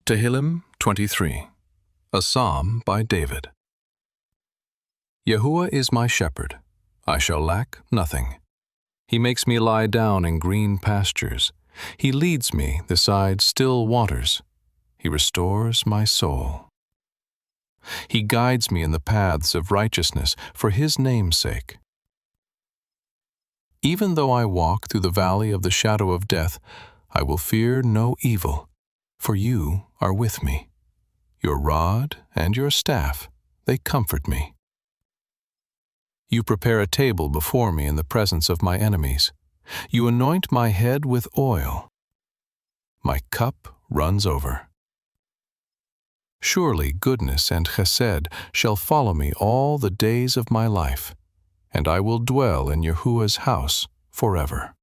Tehillim 23, a psalm by David. Yahuwah is my shepherd, I shall lack nothing. He makes me lie down in green pastures. He leads me beside still waters. He restores my soul. He guides me in the paths of righteousness for His name's sake. Even though I walk through the valley of the shadow of death, I will fear no evil, for You are with me. Your rod and Your staff, they comfort me. You prepare a table before me in the presence of my enemies. You anoint my head with oil. My cup runs over. Surely goodness and chesed shall follow me all the days of my life, and I will dwell in Yahuwah's house forever.